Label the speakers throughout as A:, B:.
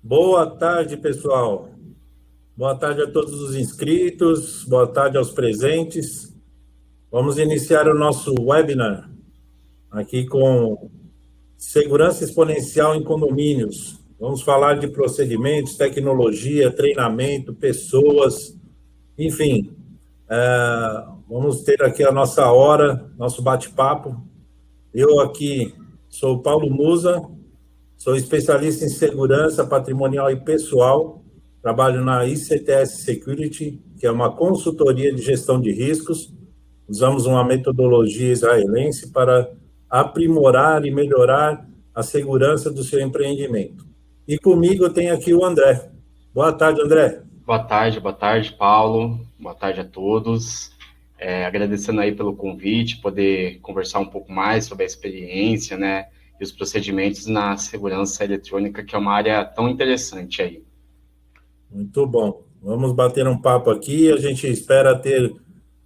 A: Boa tarde, pessoal. Boa tarde a todos os inscritos, boa tarde aos presentes. Vamos iniciar o nosso webinar aqui com segurança exponencial em condomínios. Vamos falar de procedimentos, tecnologia, treinamento, pessoas, enfim. Vamos ter aqui a nossa hora, nosso bate-papo. Eu aqui sou o Paulo Musa, sou especialista em segurança patrimonial e pessoal, trabalho na ICTS Security, que é uma consultoria de gestão de riscos. Usamos uma metodologia israelense para aprimorar e melhorar a segurança do seu empreendimento. E comigo eu tenho aqui o André. Boa tarde, André.
B: Boa tarde, Paulo. Boa tarde a todos. Agradecendo aí pelo convite, poder conversar um pouco mais sobre a experiência, né, e os procedimentos na segurança eletrônica, que é uma área tão interessante aí.
A: Muito bom. Vamos bater um papo aqui. A gente espera ter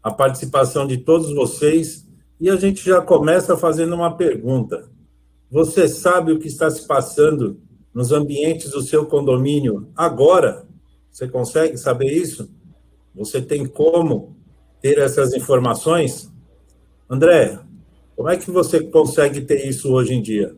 A: a participação de todos vocês. E a gente já começa fazendo uma pergunta. Você sabe o que está se passando nos ambientes do seu condomínio agora? Você consegue saber isso? Você tem como ter essas informações? André, como é que você consegue ter isso hoje em dia?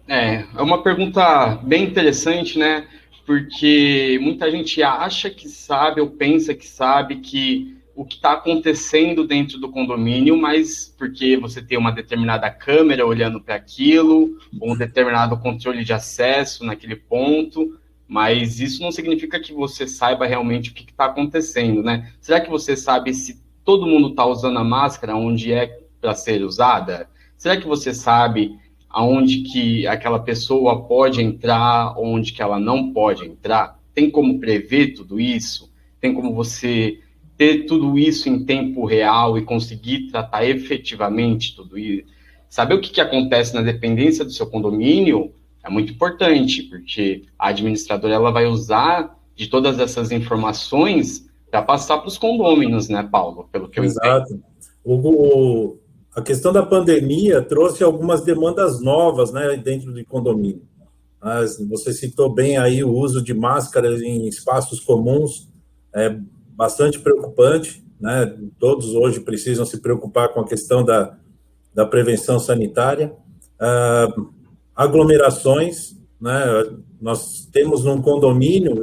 B: É uma pergunta bem interessante, né? Porque muita gente acha que sabe ou pensa que sabe que o que está acontecendo dentro do condomínio, mas porque você tem uma determinada câmera olhando para aquilo, ou um determinado controle de acesso naquele ponto, mas isso não significa que você saiba realmente o que está acontecendo, né? Será que você sabe se todo mundo está usando a máscara onde é para ser usada? Será que você sabe aonde que aquela pessoa pode entrar, onde que ela não pode entrar? Tem como prever tudo isso? Tem como você ter tudo isso em tempo real e conseguir tratar efetivamente tudo isso? Saber o que acontece na dependência do seu condomínio é muito importante, porque a administradora ela vai usar de todas essas informações para passar para os condôminos, né, Paulo? Pelo que eu entendo.
A: Exato. A questão da pandemia trouxe algumas demandas novas, né, dentro de condomínio. Mas você citou bem aí o uso de máscaras em espaços comuns, é bastante preocupante, né? Todos hoje precisam se preocupar com a questão da prevenção sanitária. Aglomerações, né? Nós temos num condomínio,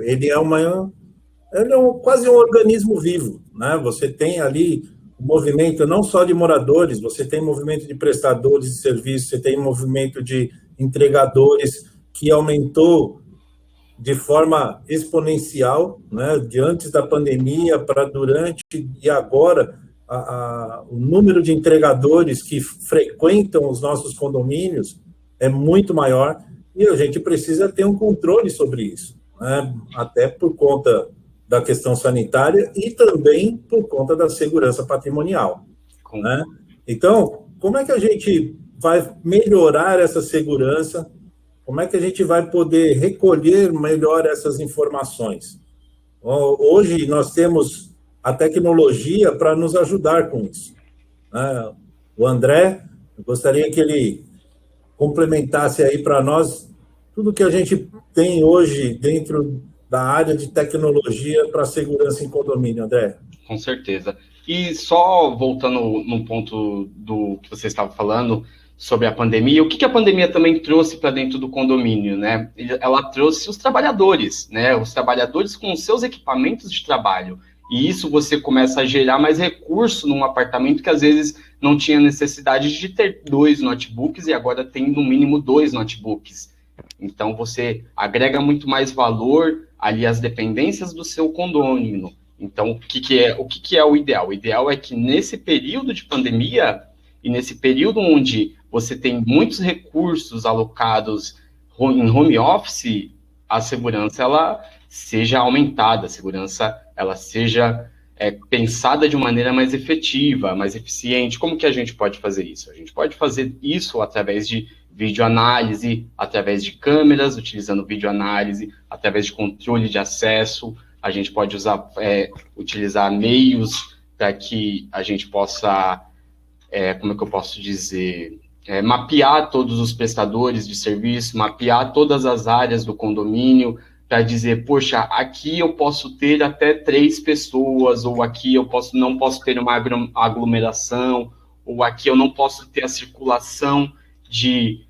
A: quase um organismo vivo, né? Você tem ali o movimento não só de moradores, você tem movimento de prestadores de serviços, você tem movimento de entregadores, que aumentou de forma exponencial, né? De antes da pandemia para durante e agora, o número de entregadores que frequentam os nossos condomínios é muito maior e a gente precisa ter um controle sobre isso, né? Até por conta da questão sanitária e também por conta da segurança patrimonial, né? Então, como é que a gente vai melhorar essa segurança? Como é que a gente vai poder recolher melhor essas informações? Hoje nós temos a tecnologia para nos ajudar com isso, né? O André, eu gostaria que ele complementasse aí para nós tudo que a gente tem hoje dentro da área de tecnologia para segurança em condomínio, André.
B: Com certeza. E só voltando no ponto do que você estava falando sobre a pandemia, o que a pandemia também trouxe para dentro do condomínio, né? Ela trouxe os trabalhadores, né? Os trabalhadores com os seus equipamentos de trabalho. E isso você começa a gerar mais recurso num apartamento que às vezes não tinha necessidade de ter 2 notebooks e agora tem no mínimo 2 notebooks. Então você agrega muito mais valor ali às dependências do seu condomínio. Então, o que é o ideal? O ideal é que nesse período de pandemia e nesse período onde você tem muitos recursos alocados em home office, a segurança ela seja aumentada, a segurança ela seja pensada de maneira mais efetiva, mais eficiente. Como que a gente pode fazer isso? A gente pode fazer isso através de videoanálise, através de câmeras, utilizando videoanálise, através de controle de acesso. A gente pode utilizar meios para que a gente possa, como é que eu posso dizer, mapear todos os prestadores de serviço, mapear todas as áreas do condomínio, para dizer, poxa, aqui eu posso ter até 3 pessoas, ou aqui eu não posso ter uma aglomeração, ou aqui eu não posso ter a circulação de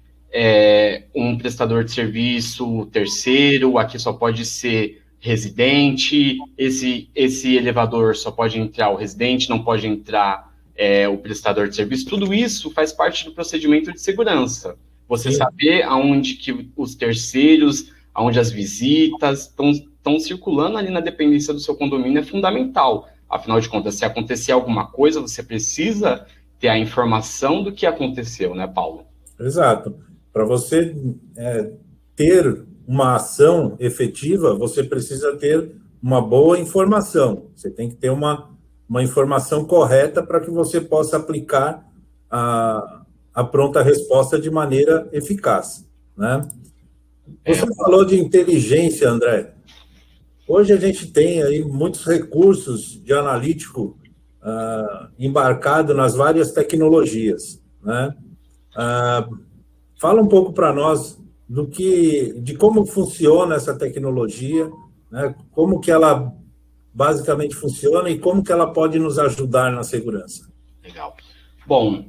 B: um prestador de serviço terceiro, aqui só pode ser residente, esse elevador só pode entrar o residente, não pode entrar o prestador de serviço. Tudo isso faz parte do procedimento de segurança. Você
A: Sim.
B: saber aonde que os terceiros, aonde as visitas estão circulando ali na dependência do seu condomínio é fundamental. Afinal de contas, se acontecer alguma coisa, você precisa ter a informação do que aconteceu, né, Paulo?
A: Exato. Para você ter uma ação efetiva, você precisa ter uma boa informação. Você tem que ter uma informação correta para que você possa aplicar a pronta resposta de maneira eficaz, né? Você falou de inteligência, André. Hoje a gente tem aí muitos recursos de analítico embarcado nas várias tecnologias, né? Fala um pouco para nós de como funciona essa tecnologia, né? Como que ela basicamente funciona e como que ela pode nos ajudar na segurança.
B: Legal. Bom,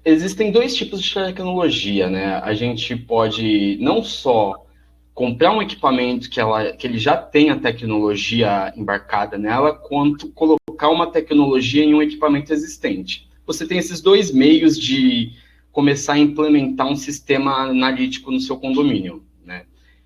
B: existem 2 tipos de tecnologia, né? A gente pode não só comprar um equipamento que ele já tem a tecnologia embarcada nela, quanto colocar uma tecnologia em um equipamento existente. Você tem esses 2 meios de começar a implementar um sistema analítico no seu condomínio, né?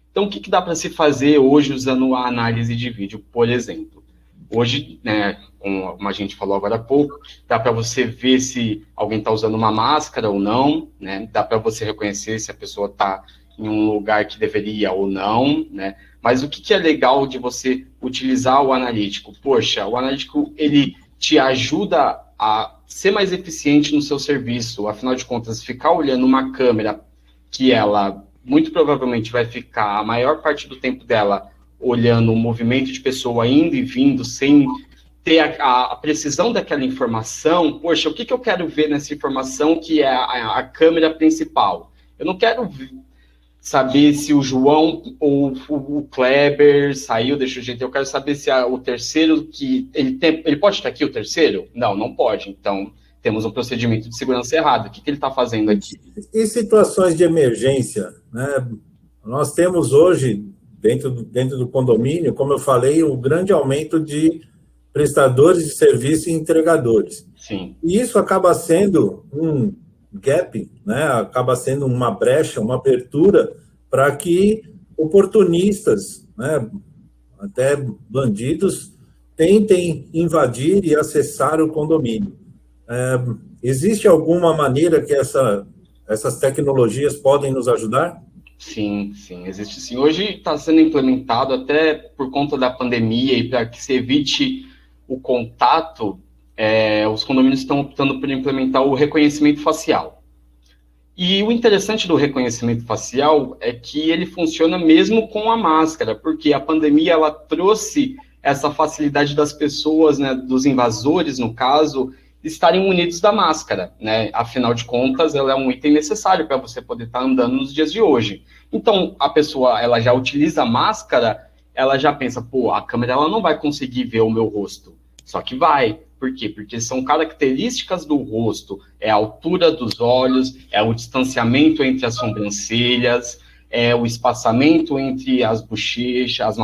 B: Então, o que dá para se fazer hoje usando a análise de vídeo, por exemplo? Hoje, né, como a gente falou agora há pouco, dá para você ver se alguém está usando uma máscara ou não, né? Dá para você reconhecer se a pessoa está em um lugar que deveria ou não, né? Mas o que é legal de você utilizar o analítico? Poxa, o analítico, ele te ajuda a ser mais eficiente no seu serviço. Afinal de contas, ficar olhando uma câmera que ela, muito provavelmente, vai ficar a maior parte do tempo dela olhando o movimento de pessoa indo e vindo, sem ter a precisão daquela informação. Poxa, o que eu quero ver nessa informação que é a câmera principal? Eu não quero saber se o João ou o Kleber saiu, deixa o jeito. Eu quero saber se o terceiro que ele pode estar aqui, o terceiro? Não pode. Então, temos um procedimento de segurança errado. O que ele está fazendo aqui?
A: Em situações de emergência, né? Nós temos hoje, dentro do condomínio, como eu falei, o grande aumento de prestadores de serviço e entregadores.
B: Sim.
A: E isso acaba sendo um gap, né? Acaba sendo uma brecha, uma abertura para que oportunistas, né? Até bandidos, tentem invadir e acessar o condomínio. Existe alguma maneira que essas tecnologias podem nos ajudar?
B: Sim, existe sim. Hoje está sendo implementado até por conta da pandemia e para que se evite o contato, os condomínios estão optando por implementar o reconhecimento facial. E o interessante do reconhecimento facial é que ele funciona mesmo com a máscara, porque a pandemia ela trouxe essa facilidade das pessoas, né, dos invasores, no caso, estarem munidos da máscara, né? Afinal de contas, ela é um item necessário para você poder estar andando nos dias de hoje. Então, a pessoa, ela já utiliza a máscara, ela já pensa, pô, a câmera ela não vai conseguir ver o meu rosto. Só que vai. Por quê? Porque são características do rosto, é a altura dos olhos, é o distanciamento entre as sobrancelhas, é o espaçamento entre as bochechas, as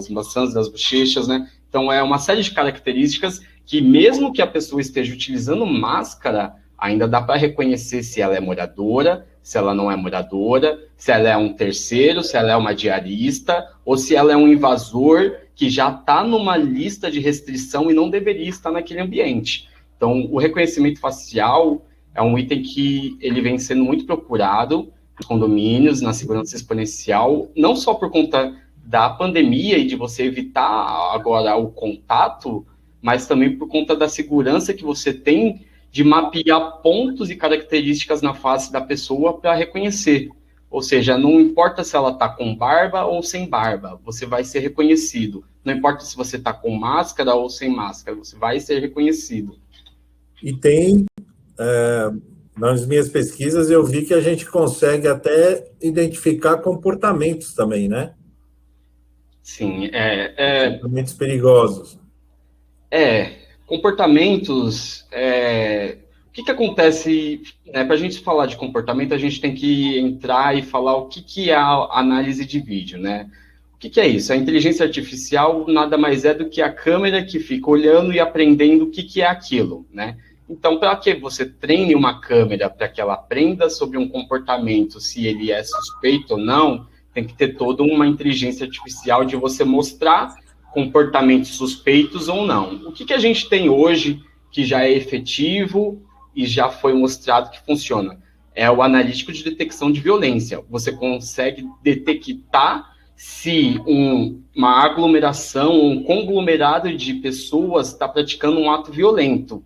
B: maçãs das bochechas, né? Então, é uma série de características que mesmo que a pessoa esteja utilizando máscara, ainda dá para reconhecer se ela é moradora, se ela não é moradora, se ela é um terceiro, se ela é uma diarista, ou se ela é um invasor que já está numa lista de restrição e não deveria estar naquele ambiente. Então, o reconhecimento facial é um item que ele vem sendo muito procurado em condomínios, na segurança exponencial, não só por conta da pandemia e de você evitar agora o contato, mas também por conta da segurança que você tem de mapear pontos e características na face da pessoa para reconhecer. Ou seja, não importa se ela está com barba ou sem barba, você vai ser reconhecido. Não importa se você está com máscara ou sem máscara, você vai ser reconhecido.
A: E tem, nas minhas pesquisas, eu vi que a gente consegue até identificar comportamentos também, né?
B: Sim,
A: comportamentos perigosos.
B: Comportamentos. O que acontece, né? Para a gente falar de comportamento, a gente tem que entrar e falar o que é a análise de vídeo, né? O que é isso? A inteligência artificial nada mais é do que a câmera que fica olhando e aprendendo o que é aquilo, né? Então, para que você treine uma câmera para que ela aprenda sobre um comportamento, se ele é suspeito ou não, tem que ter toda uma inteligência artificial de você mostrar comportamentos suspeitos ou não. O que a gente tem hoje que já é efetivo e já foi mostrado que funciona? É o analítico de detecção de violência. Você consegue detectar se uma aglomeração, um conglomerado de pessoas está praticando um ato violento,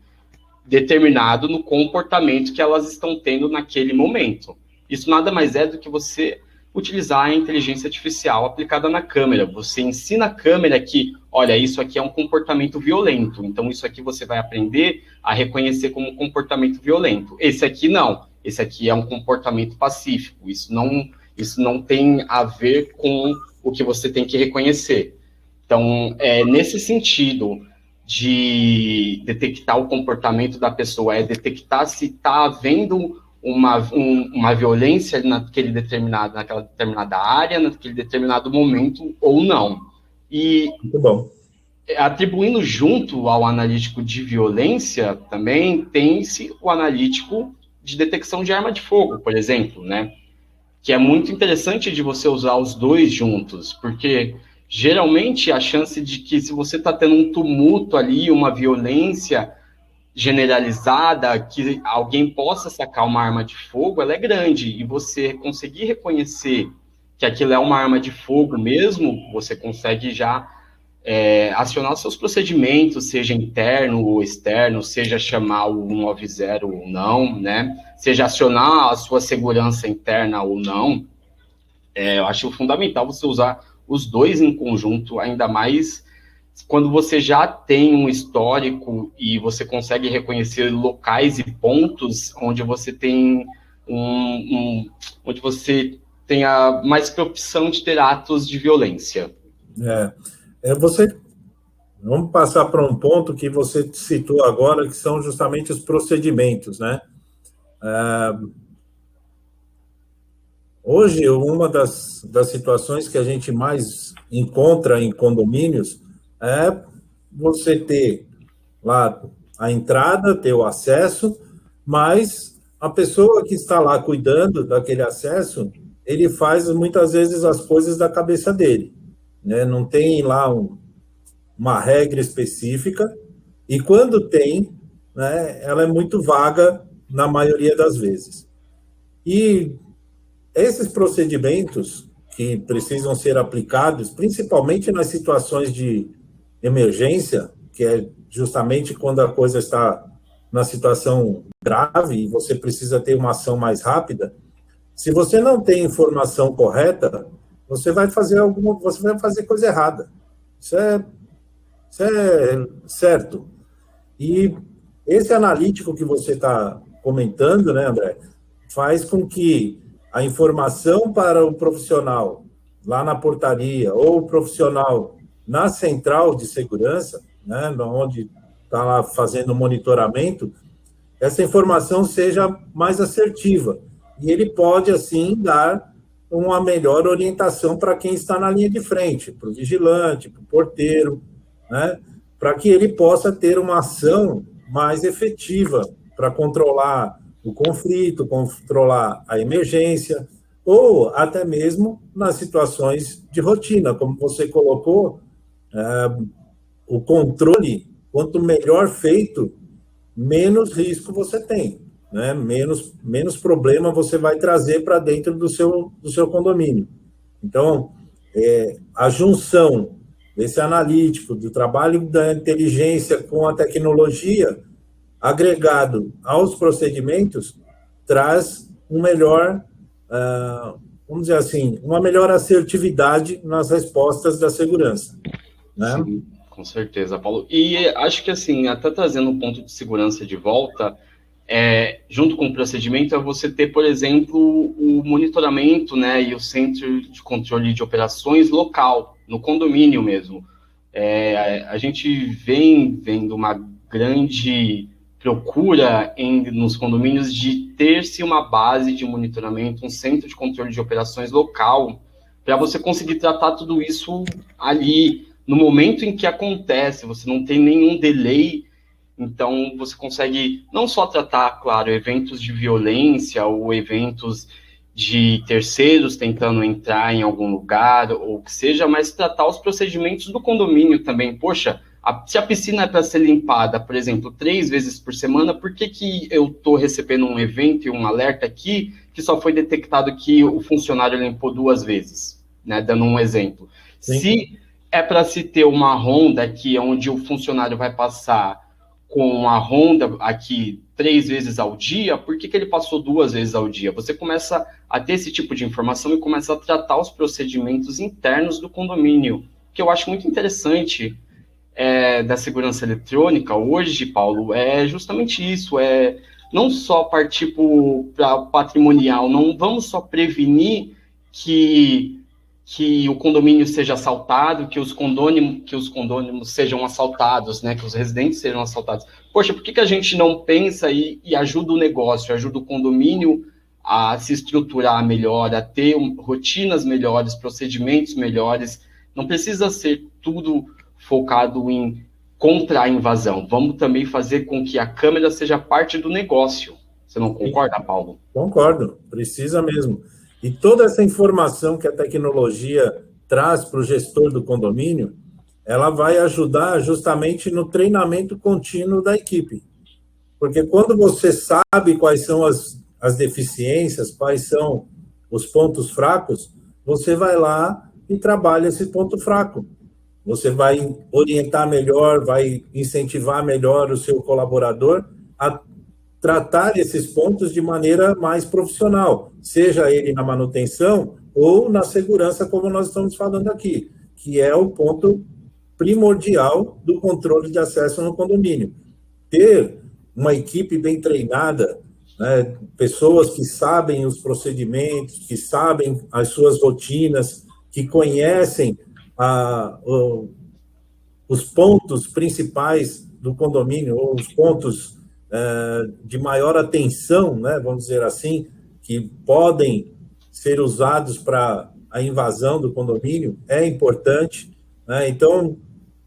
B: determinado no comportamento que elas estão tendo naquele momento. Isso nada mais é do que você utilizar a inteligência artificial aplicada na câmera. Você ensina a câmera que, olha, isso aqui é um comportamento violento, então isso aqui você vai aprender a reconhecer como um comportamento violento. Esse aqui não, esse aqui é um comportamento pacífico, isso não tem a ver com o que você tem que reconhecer. Então, nesse sentido de detectar o comportamento da pessoa, detectar se está havendo uma violência naquela determinada área, naquele determinado momento ou não. E
A: muito bom.
B: Atribuindo junto ao analítico de violência, também tem-se o analítico de detecção de arma de fogo, por exemplo, né? Que é muito interessante de você usar os dois juntos, porque geralmente a chance de que, se você está tendo um tumulto ali, uma violência generalizada, que alguém possa sacar uma arma de fogo, ela é grande, e você conseguir reconhecer que aquilo é uma arma de fogo mesmo, você consegue já acionar os seus procedimentos, seja interno ou externo, seja chamar o 190 ou não, né? Seja acionar a sua segurança interna ou não. Eu acho fundamental você usar os dois em conjunto, ainda mais quando você já tem um histórico e você consegue reconhecer locais e pontos onde você tem onde você tenha mais propensão de ter atos de violência.
A: Vamos passar para um ponto que você citou agora, que são justamente os procedimentos, né? Hoje, uma das situações que a gente mais encontra em condomínios é você ter lá a entrada, ter o acesso, mas a pessoa que está lá cuidando daquele acesso, ele faz muitas vezes as coisas da cabeça dele, né? Não tem lá uma regra específica, e quando tem, né, ela é muito vaga na maioria das vezes. E esses procedimentos que precisam ser aplicados, principalmente nas situações de emergência, que é justamente quando a coisa está na situação grave e você precisa ter uma ação mais rápida, se você não tem informação correta, você vai fazer coisa errada. Isso é certo. E esse analítico que você está comentando, né, André, faz com que a informação para o profissional lá na portaria ou o profissional na central de segurança, né, onde está lá fazendo o monitoramento, essa informação seja mais assertiva. E ele pode, assim, dar uma melhor orientação para quem está na linha de frente, para o vigilante, para o porteiro, né, para que ele possa ter uma ação mais efetiva para controlar o conflito, controlar a emergência, ou até mesmo nas situações de rotina, como você colocou, o controle, quanto melhor feito, menos risco você tem, né? Menos problema você vai trazer para dentro do seu condomínio. Então, a junção desse analítico, do trabalho da inteligência com a tecnologia, agregado aos procedimentos, traz vamos dizer assim, uma melhor assertividade nas respostas da segurança, né?
B: Sim, com certeza, Paulo. E acho que, assim, até trazendo um ponto de segurança de volta, junto com o procedimento, é você ter, por exemplo, o monitoramento, né, e o centro de controle de operações local. no condomínio mesmo. A gente vem vendo uma grande procura nos condomínios de ter-se uma base de monitoramento, um centro de controle de operações local, para você conseguir tratar tudo isso ali, no momento em que acontece, você não tem nenhum delay, então você consegue não só tratar, claro, eventos de violência ou eventos de terceiros tentando entrar em algum lugar, ou que seja, mas tratar os procedimentos do condomínio também. Poxa, se a piscina é para ser limpada, por exemplo, 3 vezes por semana, por que eu estou recebendo um evento e um alerta aqui que só foi detectado que o funcionário limpou 2 vezes, né? Dando um exemplo. Sim. Se é para se ter uma ronda aqui, onde o funcionário vai passar com a ronda aqui 3 vezes ao dia, por que ele passou 2 vezes ao dia? Você começa a ter esse tipo de informação e começa a tratar os procedimentos internos do condomínio, que eu acho muito interessante da segurança eletrônica hoje, Paulo, é justamente isso, não só partir para patrimonial, não vamos só prevenir que o condomínio seja assaltado, que os condôminos sejam assaltados, né, que os residentes sejam assaltados. Poxa, por que a gente não pensa e ajuda o negócio, ajuda o condomínio a se estruturar melhor, a ter rotinas melhores, procedimentos melhores? Não precisa ser tudo focado em contra a invasão. Vamos também fazer com que a câmera seja parte do negócio. Você não concorda, Paulo?
A: Concordo, precisa mesmo. E toda essa informação que a tecnologia traz para o gestor do condomínio, ela vai ajudar justamente no treinamento contínuo da equipe. Porque quando você sabe quais são as deficiências, quais são os pontos fracos, você vai lá e trabalha esse ponto fraco. Você vai orientar melhor, vai incentivar melhor o seu colaborador a tratar esses pontos de maneira mais profissional, seja ele na manutenção ou na segurança, como nós estamos falando aqui, que é o ponto primordial do controle de acesso no condomínio. Ter uma equipe bem treinada, né, pessoas que sabem os procedimentos, que sabem as suas rotinas, que conhecem os pontos principais do condomínio, ou os pontos de maior atenção, né, vamos dizer assim, que podem ser usados para a invasão do condomínio, é importante, né? Então,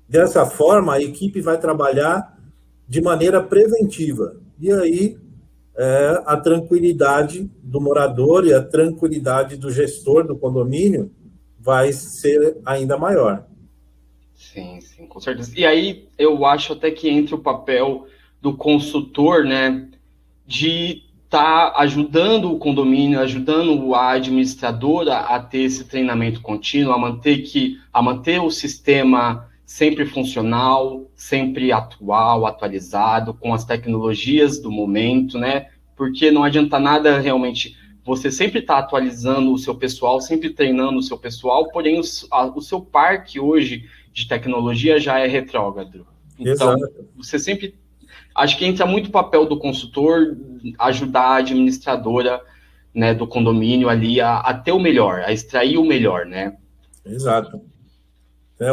A: dessa forma, a equipe vai trabalhar de maneira preventiva, e aí a tranquilidade do morador e a tranquilidade do gestor do condomínio vai ser ainda maior.
B: Sim, sim, com certeza. E aí eu acho até que entra o papel do consultor, né, de estar ajudando o condomínio, ajudando a administradora a ter esse treinamento contínuo, a manter o sistema sempre funcional, sempre atual, atualizado, com as tecnologias do momento, né? Porque não adianta nada realmente você sempre está atualizando o seu pessoal, sempre treinando o seu pessoal, porém o seu parque hoje de tecnologia já é retrógrado. Então, exato. Você sempre... Acho que entra muito o papel do consultor ajudar a administradora, né, do condomínio ali a ter o melhor, a extrair o melhor, né?
A: Exato.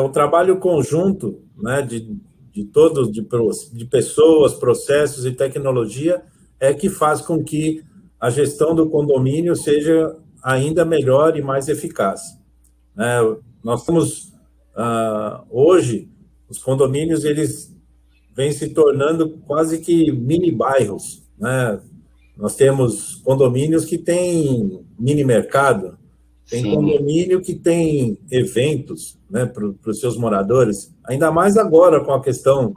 A: O trabalho conjunto, né, de todos, de pessoas, processos e tecnologia é que faz com que a gestão do condomínio seja ainda melhor e mais eficaz. Nós temos, hoje, os condomínios, eles vêm se tornando quase que mini bairros, né? Nós temos condomínios que têm mini mercado, tem Sim. condomínio que tem eventos, né, para os seus moradores, ainda mais agora com a questão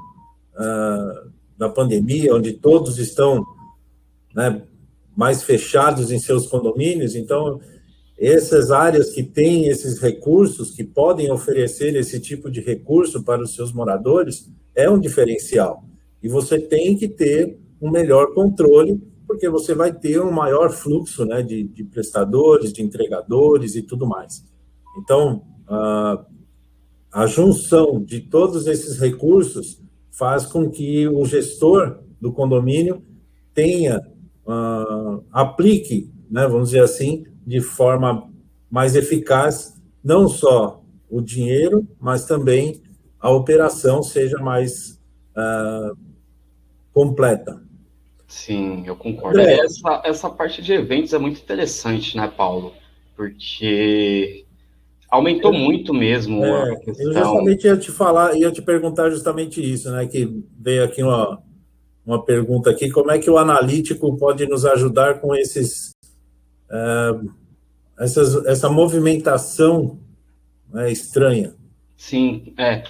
A: da pandemia, onde todos estão, né, mais fechados em seus condomínios. Então, essas áreas que têm esses recursos, que podem oferecer esse tipo de recurso para os seus moradores, é um diferencial. E você tem que ter um melhor controle, porque você vai ter um maior fluxo, né, de prestadores, de entregadores e tudo mais. Então, a junção de todos esses recursos faz com que o gestor do condomínio aplique, né, vamos dizer assim, de forma mais eficaz, não só o dinheiro, mas também a operação seja mais completa.
B: Sim, eu concordo. Essa parte de eventos é muito interessante, né, Paulo? Porque aumentou muito mesmo a
A: Eu
B: questão.
A: justamente ia te perguntar justamente isso, né? Que veio aqui uma pergunta aqui, como é que o analítico pode nos ajudar com essa movimentação, né, estranha?
B: Sim, é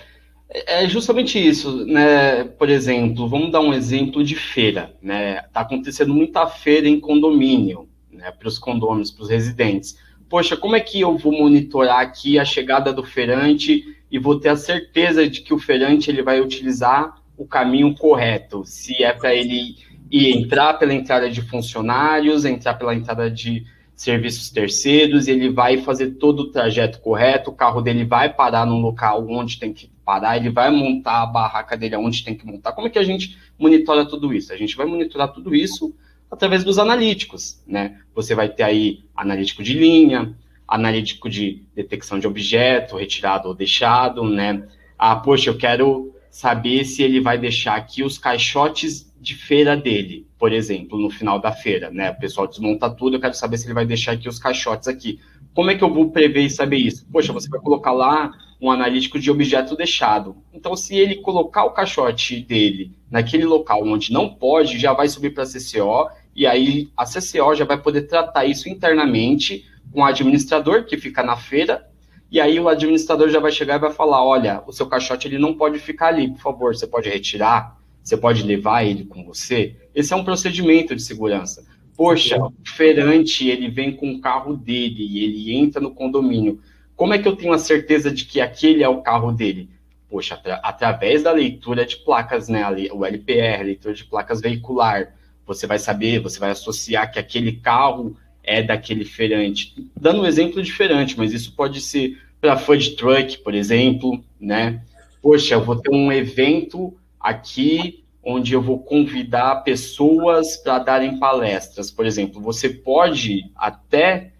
B: justamente isso, né? Por exemplo, vamos dar um exemplo de feira, né? Tá acontecendo muita feira em condomínio, né? Para os condôminos, para os residentes. Poxa, como é que eu vou monitorar aqui a chegada do feirante e vou ter a certeza de que o feirante ele vai utilizar o caminho correto? Se é para ele ir entrar pela entrada de funcionários, entrar pela entrada de serviços terceiros, ele vai fazer todo o trajeto correto, o carro dele vai parar no local onde tem que parar, ele vai montar a barraca dele onde tem que montar. Como é que a gente monitora tudo isso? A gente vai monitorar tudo isso através dos analíticos, né? Você vai ter aí analítico de linha, analítico de detecção de objeto, retirado ou deixado, né? Ah, poxa, eu quero saber se ele vai deixar aqui os caixotes de feira dele, por exemplo, no final da feira, né? O pessoal desmonta tudo, eu quero saber se ele vai deixar aqui os caixotes aqui. Como é que eu vou prever e saber isso? Poxa, você vai colocar lá um analítico de objeto deixado. Então, se ele colocar o caixote dele naquele local onde não pode, já vai subir para a CCO, e aí a CCO já vai poder tratar isso internamente com o administrador que fica na feira, e aí o administrador já vai chegar e vai falar, olha, o seu caixote ele não pode ficar ali, por favor, você pode retirar? Você pode levar ele com você? Esse é um procedimento de segurança. Poxa, o feirante, ele vem com o carro dele e ele entra no condomínio. Como é que eu tenho a certeza de que aquele é o carro dele? Poxa, através da leitura de placas, né, o LPR, leitura de placas veicular, você vai saber, você vai associar que aquele carro é daquele feirante. Dando um exemplo diferente, mas isso pode ser para food truck, por exemplo, né? Poxa, eu vou ter um evento aqui onde eu vou convidar pessoas para darem palestras, por exemplo. Você pode até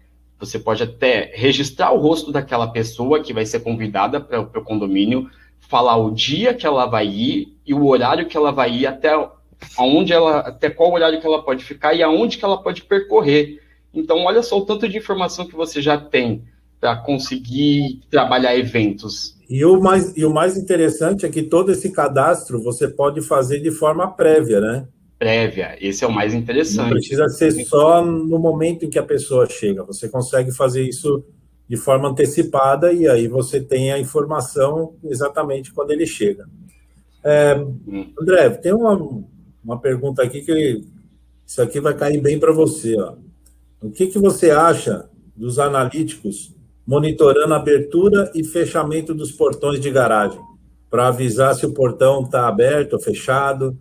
B: registrar o rosto daquela pessoa que vai ser convidada para o condomínio, falar o dia que ela vai ir e o horário que ela vai ir até qual horário que ela pode ficar e aonde que ela pode percorrer. Então, olha só o tanto de informação que você já tem para conseguir trabalhar eventos.
A: E o mais interessante é que todo esse cadastro você pode fazer de forma prévia, né?
B: Prévia, esse é o mais interessante.
A: Não precisa ser só no momento em que a pessoa chega, você consegue fazer isso de forma antecipada e aí você tem a informação exatamente quando ele chega. André, tem uma pergunta aqui que isso aqui vai cair bem para você, ó. O que você acha dos analíticos monitorando a abertura e fechamento dos portões de garagem, para avisar se o portão está aberto ou fechado?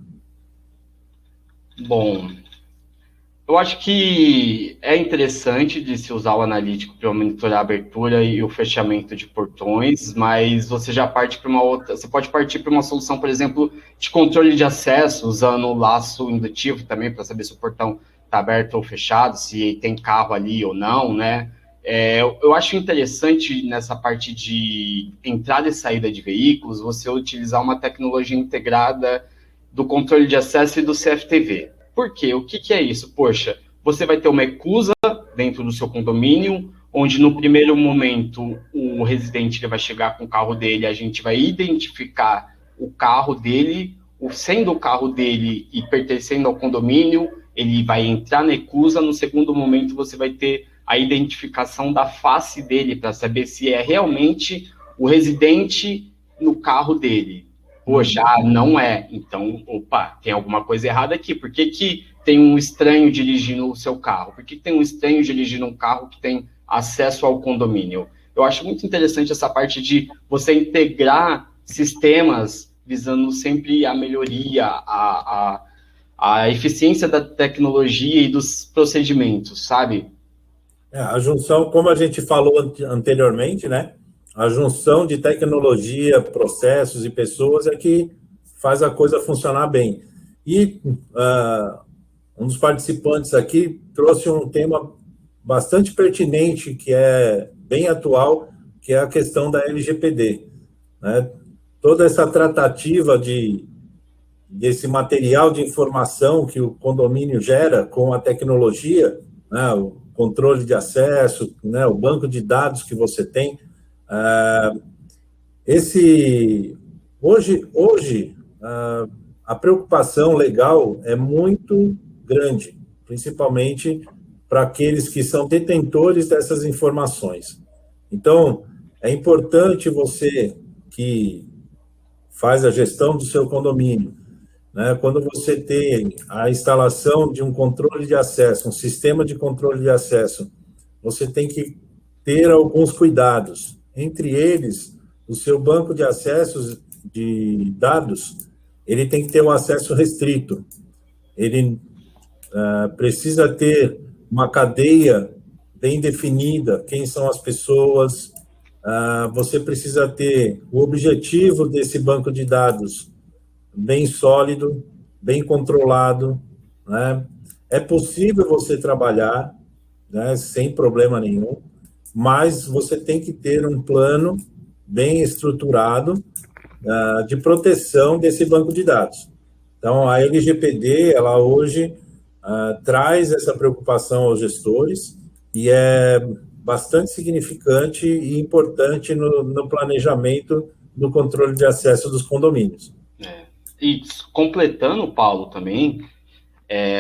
B: Bom, eu acho que é interessante de se usar o analítico para monitorar a abertura e o fechamento de portões, mas você já parte para uma outra. Você pode partir para uma solução, por exemplo, de controle de acesso, usando o laço indutivo também para saber se o portão está aberto ou fechado, se tem carro ali ou não, né? Eu acho interessante nessa parte de entrada e saída de veículos você utilizar uma tecnologia integrada do controle de acesso e do CFTV. Por quê? O que é isso? Poxa, você vai ter uma ecusa dentro do seu condomínio, onde no primeiro momento o residente ele vai chegar com o carro dele, a gente vai identificar o carro dele, sendo o carro dele e pertencendo ao condomínio, ele vai entrar na ecusa, no segundo momento você vai ter a identificação da face dele, para saber se é realmente o residente no carro dele. Poxa, não é. Então, opa, tem alguma coisa errada aqui. Por que tem um estranho dirigindo o seu carro? Por que tem um estranho dirigindo um carro que tem acesso ao condomínio? Eu acho muito interessante essa parte de você integrar sistemas visando sempre a melhoria, a eficiência da tecnologia e dos procedimentos, sabe?
A: A junção, como a gente falou anteriormente, né? A junção de tecnologia, processos e pessoas é que faz a coisa funcionar bem. E um dos participantes aqui trouxe um tema bastante pertinente, que é bem atual, que é a questão da LGPD, né? Toda essa tratativa desse material de informação que o condomínio gera com a tecnologia, né, o controle de acesso, né, o banco de dados que você tem. Hoje a preocupação legal é muito grande, principalmente para aqueles que são detentores dessas informações. Então, é importante você que faz a gestão do seu condomínio, né, quando você tem a instalação de um controle de acesso, um sistema de controle de acesso, você tem que ter alguns cuidados. Entre eles, o seu banco de acessos de dados, ele tem que ter um acesso restrito. Ele precisa ter uma cadeia bem definida, quem são as pessoas. Você precisa ter o objetivo desse banco de dados bem sólido, bem controlado, né? É possível você trabalhar, né, sem problema nenhum, mas você tem que ter um plano bem estruturado de proteção desse banco de dados. Então, a LGPD, ela hoje traz essa preocupação aos gestores e é bastante significante e importante no planejamento do controle de acesso dos condomínios.
B: E completando, Paulo, também,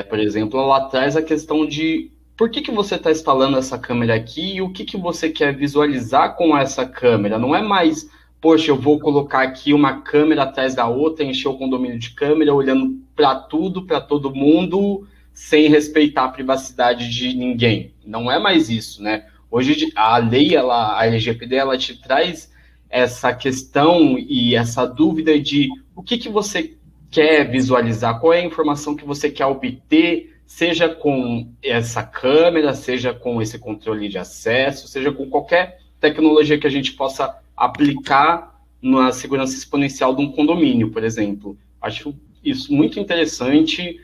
B: por exemplo, ela traz a questão de por que você está instalando essa câmera aqui e o que você quer visualizar com essa câmera. Não é mais, poxa, eu vou colocar aqui uma câmera atrás da outra, encher o condomínio de câmera, olhando para tudo, para todo mundo, sem respeitar a privacidade de ninguém. Não é mais isso, né? Hoje a lei, a LGPD, ela te traz essa questão e essa dúvida de o que você quer visualizar, qual é a informação que você quer obter, seja com essa câmera, seja com esse controle de acesso, seja com qualquer tecnologia que a gente possa aplicar na segurança exponencial de um condomínio, por exemplo. Acho isso muito interessante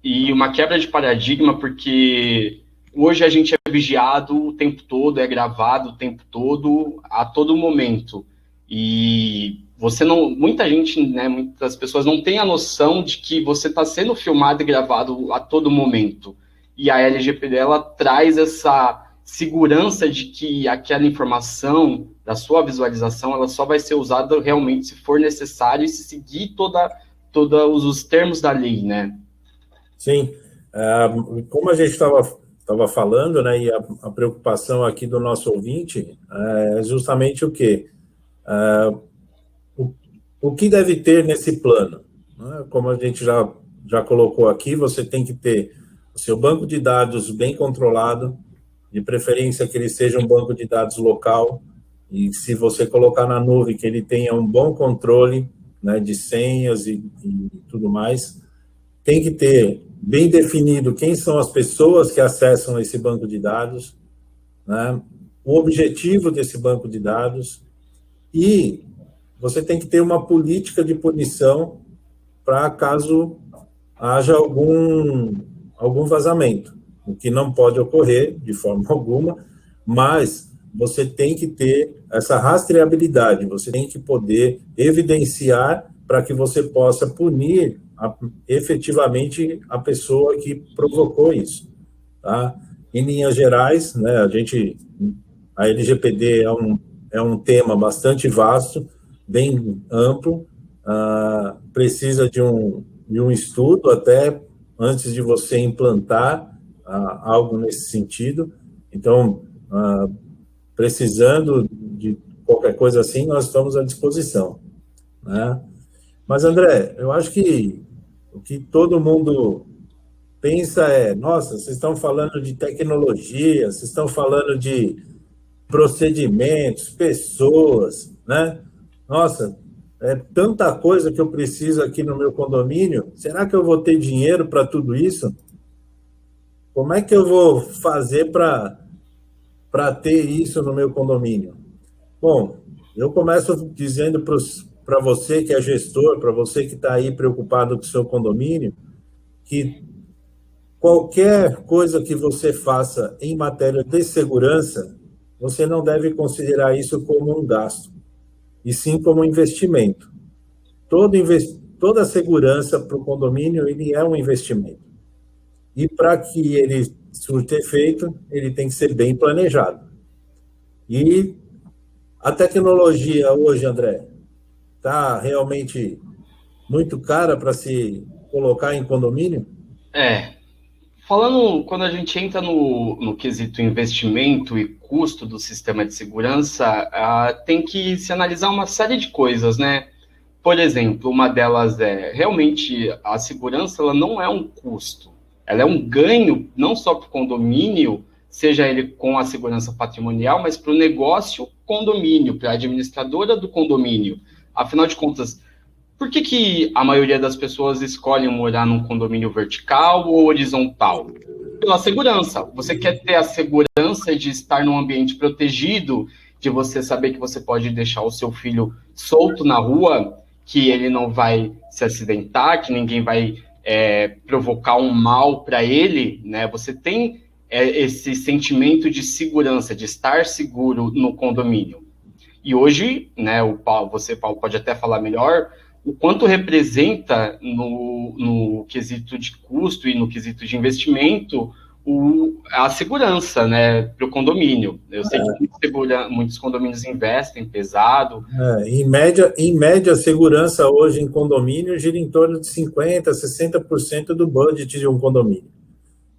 B: e uma quebra de paradigma, porque hoje a gente é vigiado o tempo todo, é gravado o tempo todo, a todo momento. E muita gente, né, muitas pessoas não têm a noção de que você está sendo filmado e gravado a todo momento. E a LGPD, ela traz essa segurança de que aquela informação da sua visualização, ela só vai ser usada realmente se for necessário e se seguir todos os termos da lei, né? Sim.
A: Como a gente estava falando, né, e a preocupação aqui do nosso ouvinte é justamente o quê? O que deve ter nesse plano? Né? Como a gente já colocou aqui, você tem que ter o seu banco de dados bem controlado, de preferência que ele seja um banco de dados local, e se você colocar na nuvem, que ele tenha um bom controle, né, de senhas e tudo mais. Tem que ter bem definido quem são as pessoas que acessam esse banco de dados, né, o objetivo desse banco de dados, e você tem que ter uma política de punição para caso haja algum vazamento, o que não pode ocorrer de forma alguma, mas você tem que ter essa rastreabilidade, você tem que poder evidenciar para que você possa punir efetivamente a pessoa que provocou isso. Tá? Em linhas gerais, né, a LGPD é um tema bastante vasto, bem amplo, precisa de um estudo até antes de você implantar algo nesse sentido. Então, precisando de qualquer coisa assim, nós estamos à disposição, né? Mas, André, eu acho que o que todo mundo pensa é, nossa, vocês estão falando de tecnologia, vocês estão falando de procedimentos, pessoas, né? Nossa, é tanta coisa que eu preciso aqui no meu condomínio, será que eu vou ter dinheiro para tudo isso? Como é que eu vou fazer para ter isso no meu condomínio? Bom, eu começo dizendo para você que é gestor, para você que está aí preocupado com o seu condomínio, que qualquer coisa que você faça em matéria de segurança, você não deve considerar isso como um gasto, e sim como um investimento. Toda segurança para o condomínio, ele é um investimento. E para que ele surta efeito, ele tem que ser bem planejado. E a tecnologia hoje, André, está realmente muito cara para se colocar em condomínio?
B: Falando, quando a gente entra no quesito investimento e custo do sistema de segurança, tem que se analisar uma série de coisas, né? Por exemplo, uma delas realmente, a segurança ela não é um custo, ela é um ganho, não só para o condomínio, seja ele com a segurança patrimonial, mas para o negócio condomínio, para a administradora do condomínio. Afinal de contas, por que a maioria das pessoas escolhem morar num condomínio vertical ou horizontal? Pela segurança. Você quer ter a segurança de estar num ambiente protegido, de você saber que você pode deixar o seu filho solto na rua, que ele não vai se acidentar, que ninguém vai provocar um mal para ele, né? Você tem esse sentimento de segurança, de estar seguro no condomínio. E hoje, né, Paulo, pode até falar melhor, o quanto representa no quesito de custo e no quesito de investimento a segurança, né, para o condomínio. Eu sei que muitos condomínios investem pesado.
A: Em média, a segurança hoje em condomínio gira em torno de 50%, 60% do budget de um condomínio.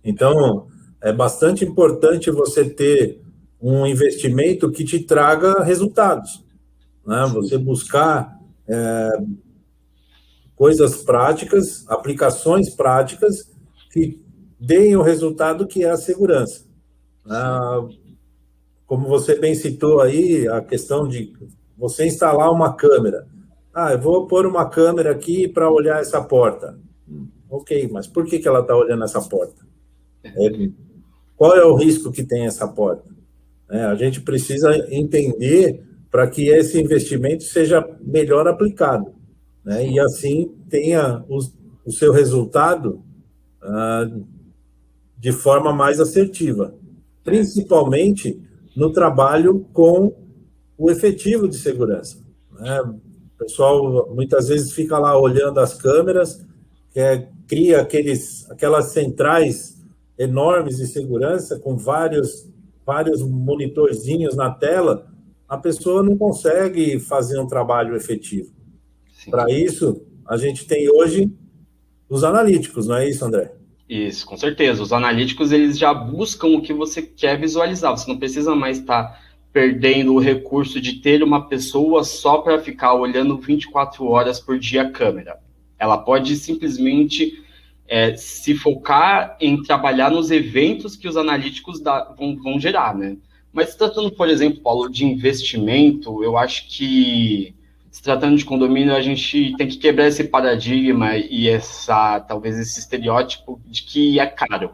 A: Então, é bastante importante você ter um investimento que te traga resultados, né? Você buscar coisas práticas, aplicações práticas que deem o resultado que é a segurança. Como você bem citou aí, a questão de você instalar uma câmera. Eu vou pôr uma câmera aqui para olhar essa porta. Ok, mas por que ela está olhando essa porta? Qual é o risco que tem essa porta? A gente precisa entender para que esse investimento seja melhor aplicado, né? E assim tenha o seu resultado de forma mais assertiva, principalmente no trabalho com o efetivo de segurança, né? O pessoal muitas vezes fica lá olhando as câmeras, cria aquelas centrais enormes de segurança com vários monitorzinhos na tela, a pessoa não consegue fazer um trabalho efetivo. Para isso, a gente tem hoje os analíticos, não é isso, André?
B: Isso, com certeza. Os analíticos, eles já buscam o que você quer visualizar. Você não precisa mais estar perdendo o recurso de ter uma pessoa só para ficar olhando 24 horas por dia a câmera. Ela pode simplesmente se focar em trabalhar nos eventos que os analíticos vão gerar, né? Mas tratando, por exemplo, Paulo, de investimento, eu acho que, se tratando de condomínio, a gente tem que quebrar esse paradigma e talvez esse estereótipo de que é caro.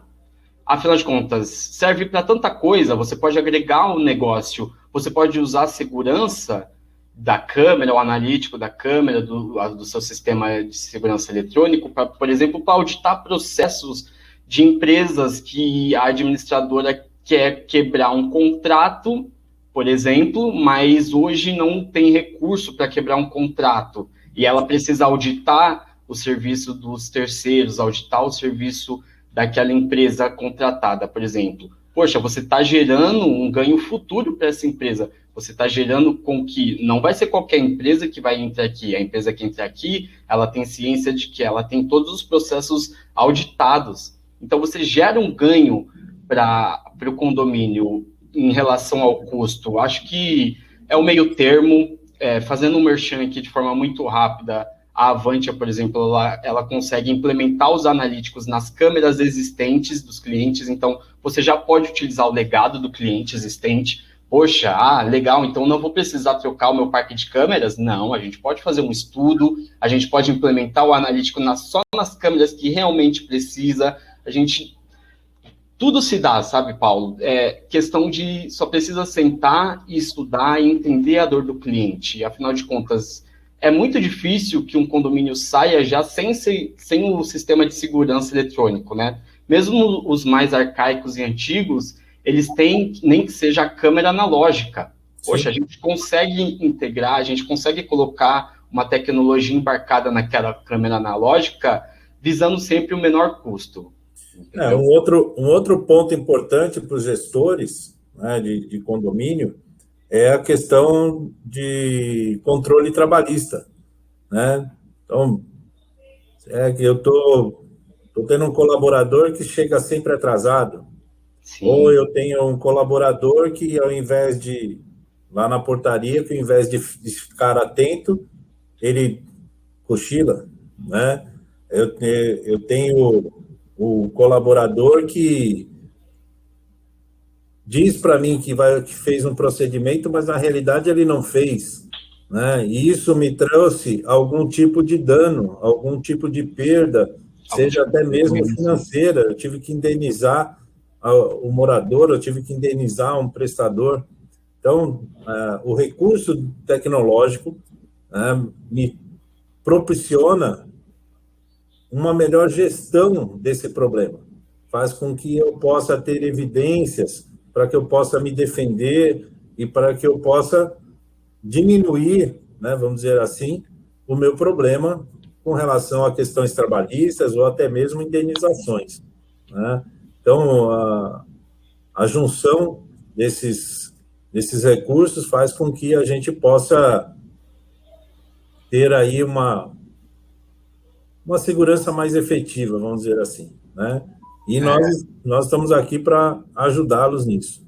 B: Afinal de contas, serve para tanta coisa, você pode agregar um negócio, você pode usar a segurança da câmera, o analítico da câmera, do seu sistema de segurança eletrônico, por exemplo, para auditar processos de empresas que a administradora quer quebrar um contrato, por exemplo, mas hoje não tem recurso para quebrar um contrato, e ela precisa auditar o serviço dos terceiros, auditar o serviço daquela empresa contratada, por exemplo. Poxa, você está gerando um ganho futuro para essa empresa. Você está gerando com que não vai ser qualquer empresa que vai entrar aqui. A empresa que entra aqui, ela tem ciência de que ela tem todos os processos auditados. Então, você gera um ganho para o condomínio em relação ao custo. Acho que é o meio termo. Fazendo um merchan aqui de forma muito rápida, a Avantia, por exemplo, ela consegue implementar os analíticos nas câmeras existentes dos clientes, então você já pode utilizar o legado do cliente existente. Poxa, legal, então não vou precisar trocar o meu parque de câmeras? Não, a gente pode fazer um estudo, a gente pode implementar o analítico só nas câmeras que realmente precisa, tudo se dá, sabe, Paulo? Questão de só precisa sentar e estudar e entender a dor do cliente. Afinal de contas, é muito difícil que um condomínio saia já sem o sistema de segurança eletrônico, né? Mesmo os mais arcaicos e antigos, eles têm, nem que seja a câmera analógica. Poxa,
A: Sim.
B: a gente consegue integrar, a gente consegue colocar uma tecnologia embarcada naquela câmera analógica, visando sempre o menor custo.
A: Um outro ponto importante para os gestores, né, de condomínio é a questão de controle trabalhista, né? Então, que eu tô tendo um colaborador que chega sempre atrasado,
B: Sim.
A: Ou eu tenho um colaborador que, ao invés de, lá na portaria, que ao invés de ficar atento, ele cochila, né? Eu tenho o colaborador que diz para mim que fez um procedimento, mas na realidade ele não fez, né? E isso me trouxe algum tipo de dano, algum tipo de perda, seja até mesmo financeira. Eu tive que indenizar o morador, eu tive que indenizar um prestador. Então, o recurso tecnológico me proporciona uma melhor gestão desse problema, faz com que eu possa ter evidências para que eu possa me defender e para que eu possa diminuir, né, vamos dizer assim, o meu problema com relação a questões trabalhistas ou até mesmo indenizações, né? Então, a junção desses recursos faz com que a gente possa ter aí uma segurança mais efetiva, vamos dizer assim, né? E nós estamos aqui para ajudá-los nisso.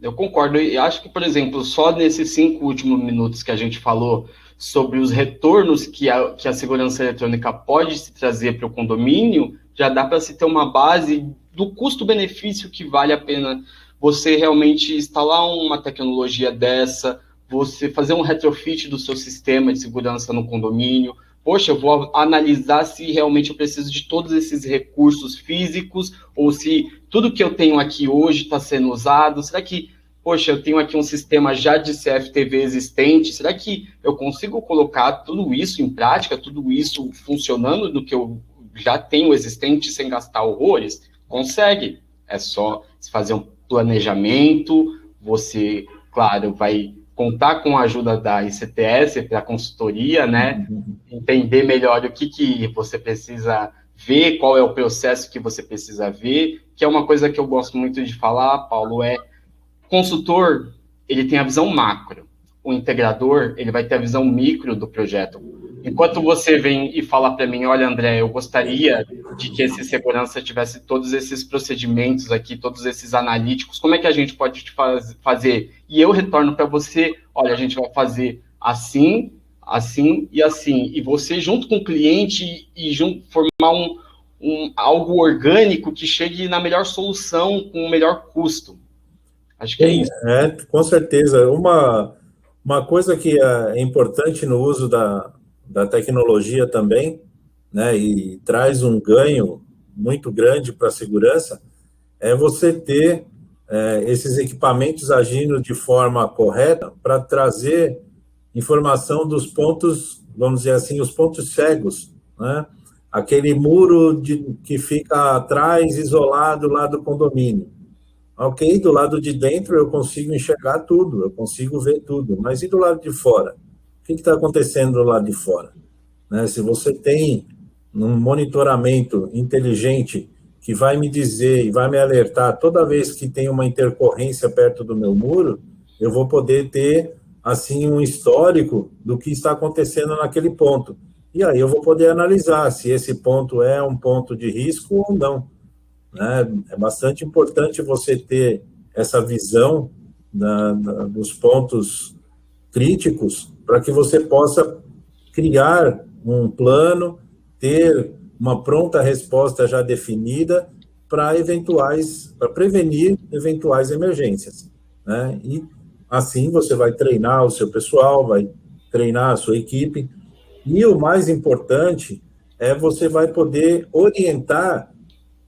B: Eu concordo. E acho que, por exemplo, só nesses 5 últimos minutos que a gente falou sobre os retornos que a segurança eletrônica pode se trazer para o condomínio, já dá para se ter uma base do custo-benefício que vale a pena você realmente instalar uma tecnologia dessa, você fazer um retrofit do seu sistema de segurança no condomínio. Poxa, eu vou analisar se realmente eu preciso de todos esses recursos físicos ou se tudo que eu tenho aqui hoje está sendo usado. Será que, poxa, eu tenho aqui um sistema já de CFTV existente, será que eu consigo colocar tudo isso em prática, tudo isso funcionando do que eu já tenho existente sem gastar horrores? Consegue. É só fazer um planejamento, você, claro, vai contar com a ajuda da ICTS para a consultoria, né? Entender melhor o que você precisa ver, qual é o processo que você precisa ver, que é uma coisa que eu gosto muito de falar, Paulo, consultor, ele tem a visão macro, o integrador, ele vai ter a visão micro do projeto. Enquanto você vem e fala para mim, olha, André, eu gostaria de que esse segurança tivesse todos esses procedimentos aqui, todos esses analíticos, como é que a gente pode fazer? E eu retorno para você, olha, a gente vai fazer assim, assim e assim. E você, junto com o cliente, formar algo orgânico que chegue na melhor solução, com o melhor custo. Acho que é isso.
A: Com certeza. Uma coisa que é importante no uso da tecnologia também, né, e traz um ganho muito grande para a segurança, é você ter esses equipamentos agindo de forma correta para trazer informação dos pontos, vamos dizer assim, os pontos cegos, né? Aquele muro que fica atrás, isolado lá do condomínio. Ok, do lado de dentro eu consigo enxergar tudo, eu consigo ver tudo, mas e do lado de fora? O que está acontecendo do lado de fora? Né? Se você tem um monitoramento inteligente que vai me dizer e vai me alertar toda vez que tem uma intercorrência perto do meu muro, eu vou poder ter, assim, um histórico do que está acontecendo naquele ponto. E aí eu vou poder analisar se esse ponto é um ponto de risco ou não. Né? É bastante importante você ter essa visão dos pontos críticos para que você possa criar um plano, ter uma pronta resposta já definida para prevenir eventuais emergências, né? E assim você vai treinar o seu pessoal, vai treinar a sua equipe, e o mais importante você vai poder orientar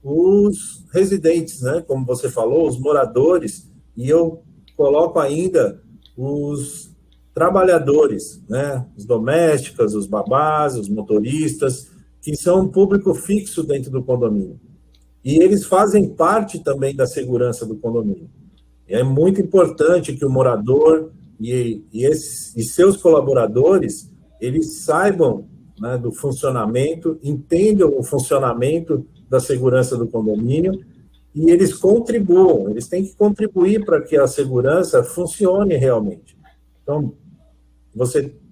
A: os residentes, né? Como você falou, os moradores, e eu coloco ainda os trabalhadores, né? Os domésticos, os babás, os motoristas, que são um público fixo dentro do condomínio. e eles fazem parte também da segurança do condomínio. E é muito importante que o morador e seus colaboradores, eles saibam, né, do funcionamento, entendam o funcionamento da segurança do condomínio e eles contribuam, eles têm que contribuir para que a segurança funcione realmente. Então,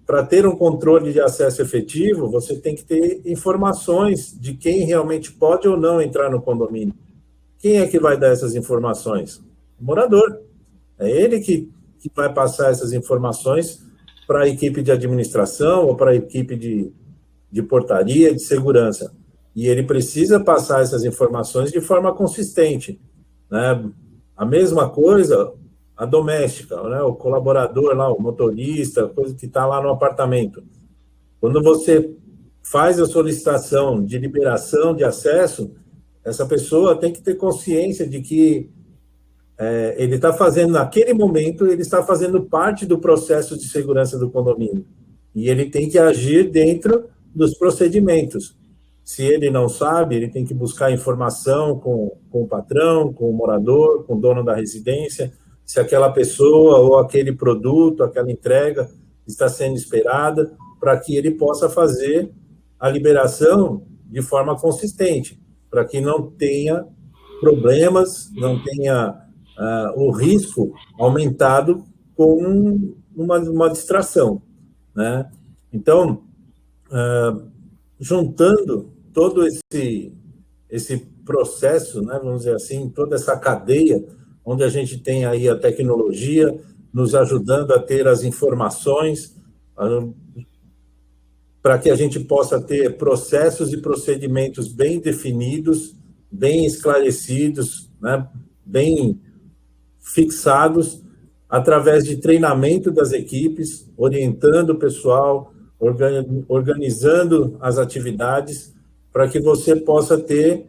A: para ter um controle de acesso efetivo, você tem que ter informações de quem realmente pode ou não entrar no condomínio. Quem é que vai dar essas informações? O morador. É ele que vai passar essas informações para a equipe de administração ou para a equipe de portaria, de segurança. E ele precisa passar essas informações de forma consistente, né? A mesma coisa, a doméstica, né? O colaborador lá, o motorista, coisa que está lá no apartamento. Quando você faz a solicitação de liberação de acesso, essa pessoa tem que ter consciência de que ele está fazendo, naquele momento, ele está fazendo parte do processo de segurança do condomínio. E ele tem que agir dentro dos procedimentos. Se ele não sabe, ele tem que buscar informação com o patrão, com o morador, com o dono da residência, se aquela pessoa ou aquele produto, aquela entrega está sendo esperada, para que ele possa fazer a liberação de forma consistente, para que não tenha problemas, não tenha o risco aumentado com uma distração, né? Então, juntando todo esse processo, né, vamos dizer assim, toda essa cadeia, onde a gente tem aí a tecnologia nos ajudando a ter as informações, para que a gente possa ter processos e procedimentos bem definidos, bem esclarecidos, né, bem fixados, através de treinamento das equipes, orientando o pessoal, organizando as atividades, para que você possa ter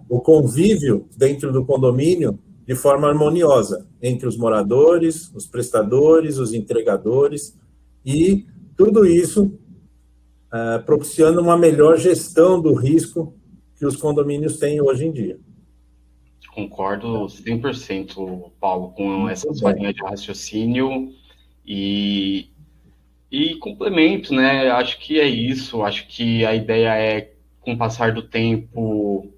A: o convívio dentro do condomínio de forma harmoniosa, entre os moradores, os prestadores, os entregadores, e tudo isso propiciando uma melhor gestão do risco que os condomínios têm hoje em dia.
B: Concordo 100%, Paulo, com essa sua linha de raciocínio e complemento, né? Acho que é isso. Acho que a ideia é, com o passar do tempo,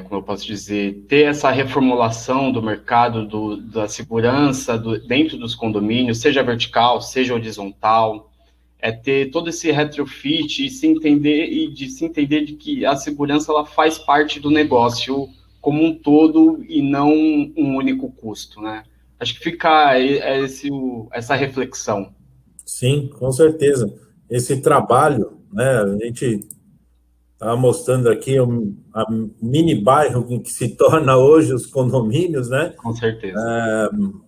B: como eu posso dizer, ter essa reformulação do mercado da segurança dentro dos condomínios, seja vertical, seja horizontal, ter todo esse retrofit e se entender de que a segurança ela faz parte do negócio como um todo e não um único custo, né? Acho que fica essa reflexão.
A: Sim, com certeza. Esse trabalho, né, a gente está mostrando aqui a mini bairro que se torna hoje os condomínios, né?
B: Com certeza.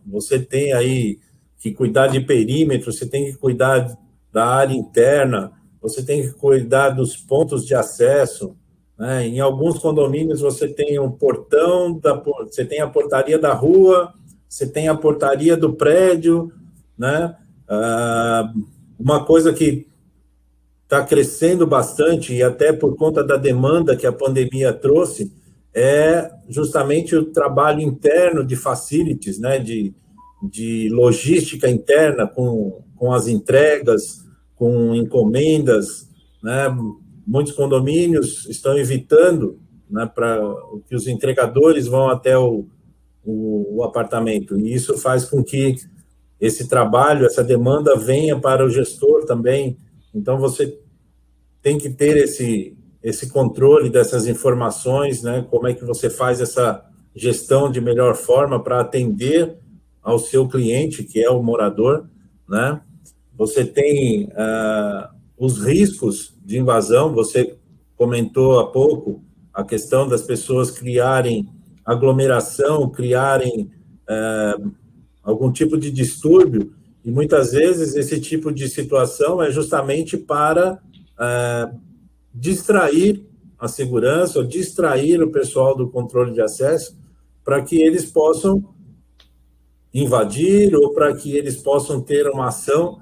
A: Você tem aí que cuidar de perímetro, você tem que cuidar da área interna, você tem que cuidar dos pontos de acesso, né? Em alguns condomínios você tem um portão, você tem a portaria da rua, você tem a portaria do prédio, né? Uma coisa que está crescendo bastante, e até por conta da demanda que a pandemia trouxe, é justamente o trabalho interno de facilities, né? De logística interna com as entregas, com encomendas, né? Muitos condomínios estão evitando, né, para que os entregadores vão até o apartamento, e isso faz com que esse trabalho, essa demanda venha para o gestor também. Então, você tem que ter esse controle dessas informações, né, como é que você faz essa gestão de melhor forma para atender ao seu cliente, que é o morador, né? Você tem os riscos de invasão, você comentou há pouco a questão das pessoas criarem aglomeração, criarem algum tipo de distúrbio, e muitas vezes esse tipo de situação é justamente para distrair a segurança, ou distrair o pessoal do controle de acesso, para que eles possam invadir, ou para que eles possam ter uma ação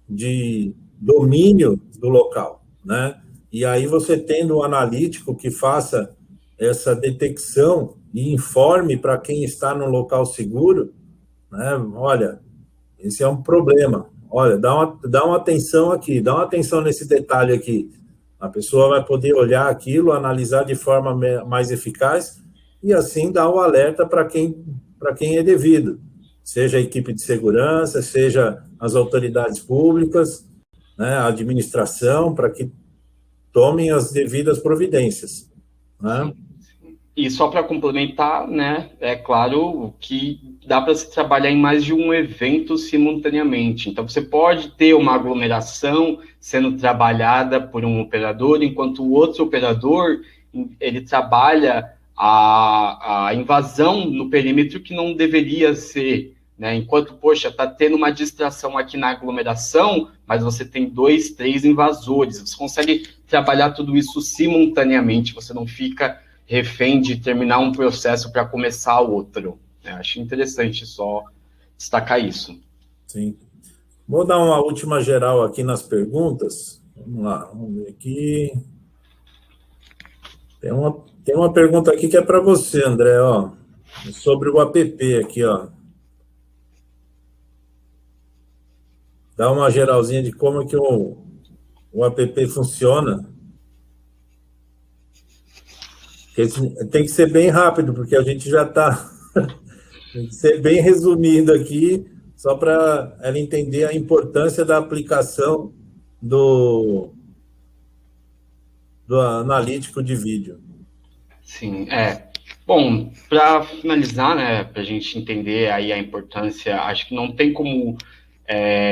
A: de domínio do local, né? e aí você tendo um analítico que faça essa detecção e informe para quem está no local seguro, né? Olha, esse é um problema. Olha, dá uma atenção aqui, dá uma atenção nesse detalhe aqui. A pessoa vai poder olhar aquilo, analisar de forma mais eficaz e assim dar o alerta para quem é devido, seja a equipe de segurança, seja as autoridades públicas, né, a administração, para que tomem as devidas providências, né?
B: E só para complementar, né, é claro que dá para se trabalhar em mais de um evento simultaneamente. Então, você pode ter uma aglomeração sendo trabalhada por um operador, enquanto o outro operador, ele trabalha a invasão no perímetro que não deveria ser, né? Enquanto, poxa, está tendo uma distração aqui na aglomeração, mas você tem 2, 3 invasores. Você consegue trabalhar tudo isso simultaneamente, você não fica refém de terminar um processo para começar outro. Acho interessante só destacar isso.
A: Sim. Vou dar uma última geral aqui nas perguntas. Vamos lá, vamos ver aqui. Tem uma pergunta aqui que é para você, André, ó, sobre o app aqui, ó. Dá uma geralzinha de como é que o app funciona. Tem que ser bem rápido, porque a gente já está... Tem que ser bem resumido aqui, só para ela entender a importância da aplicação do analítico de vídeo.
B: Sim, Bom, para finalizar, né, para a gente entender aí a importância, acho que não tem como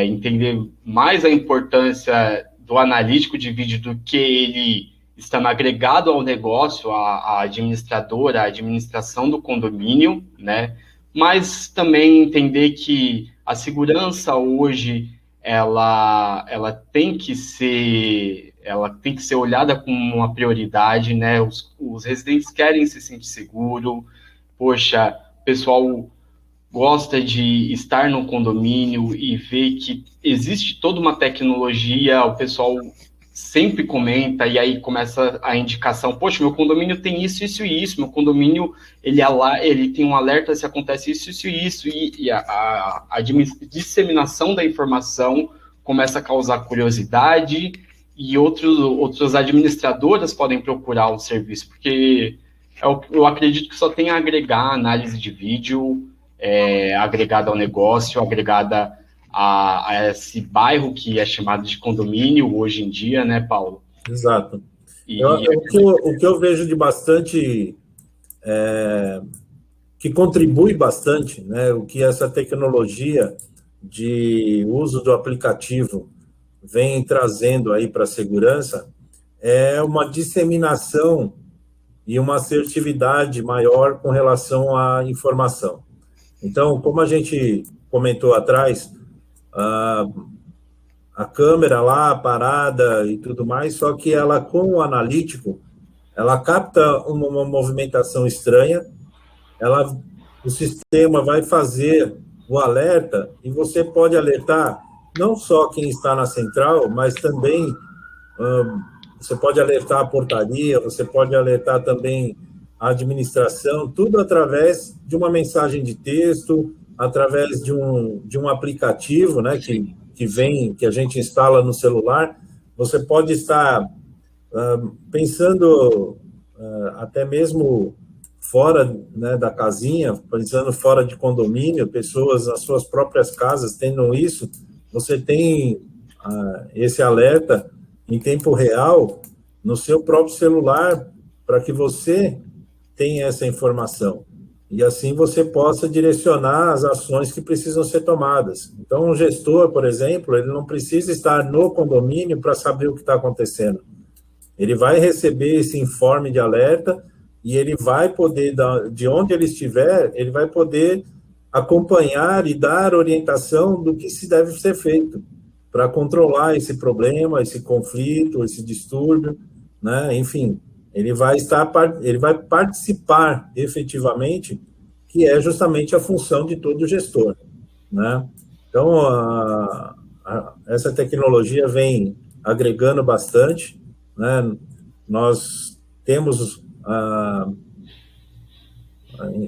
B: entender mais a importância do analítico de vídeo do que ele estando agregado ao negócio, a administradora, a administração do condomínio, né? Mas também entender que a segurança hoje ela tem que ser olhada como uma prioridade, né? Os residentes querem se sentir seguro. Poxa, o pessoal gosta de estar no condomínio e ver que existe toda uma tecnologia, o pessoal sempre comenta, e aí começa a indicação, poxa, meu condomínio tem isso, isso e isso, meu condomínio, ele tem um alerta se acontece isso, isso e isso, e a disseminação da informação começa a causar curiosidade, e outras administradoras podem procurar o serviço, porque eu acredito que só tem a agregar análise de vídeo, agregada ao negócio, agregada a esse bairro que é chamado de condomínio hoje em dia, né, Paulo?
A: Exato. O que eu vejo de bastante, que contribui bastante, né, o que essa tecnologia de uso do aplicativo vem trazendo aí para a segurança, é uma disseminação e uma assertividade maior com relação à informação. Então, como a gente comentou atrás, a câmera lá parada e tudo mais, só que ela, com o analítico, ela capta uma movimentação estranha, o sistema vai fazer o alerta e você pode alertar não só quem está na central, mas também você pode alertar a portaria, você pode alertar também a administração, tudo através de uma mensagem de texto, através de um aplicativo, né, que a gente instala no celular. Você pode estar pensando até mesmo fora, né, da casinha, pensando fora de condomínio, pessoas nas suas próprias casas tendo isso, você tem esse alerta em tempo real no seu próprio celular para que você tenha essa informação. E assim você possa direcionar as ações que precisam ser tomadas. Então, um gestor, por exemplo, ele não precisa estar no condomínio para saber o que está acontecendo. Ele vai receber esse informe de alerta e ele vai poder, de onde ele estiver, ele vai poder acompanhar e dar orientação do que se deve ser feito para controlar esse problema, esse conflito, esse distúrbio, né? Enfim, ele vai participar efetivamente, que é justamente a função de todo gestor, né? Então, essa tecnologia vem agregando bastante, né? Nós temos,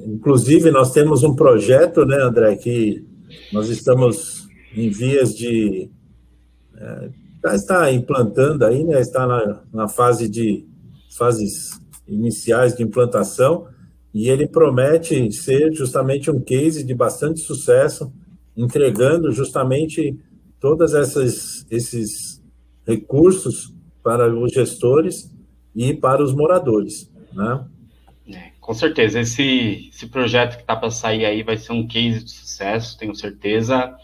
A: inclusive, nós temos um projeto, né, André, que nós estamos em vias de já está implantando aí, né? Está na fases iniciais de implantação, e ele promete ser justamente um case de bastante sucesso, entregando justamente todas esses recursos para os gestores e para os moradores, né?
B: Com certeza, esse projeto que está para sair aí vai ser um case de sucesso, tenho certeza.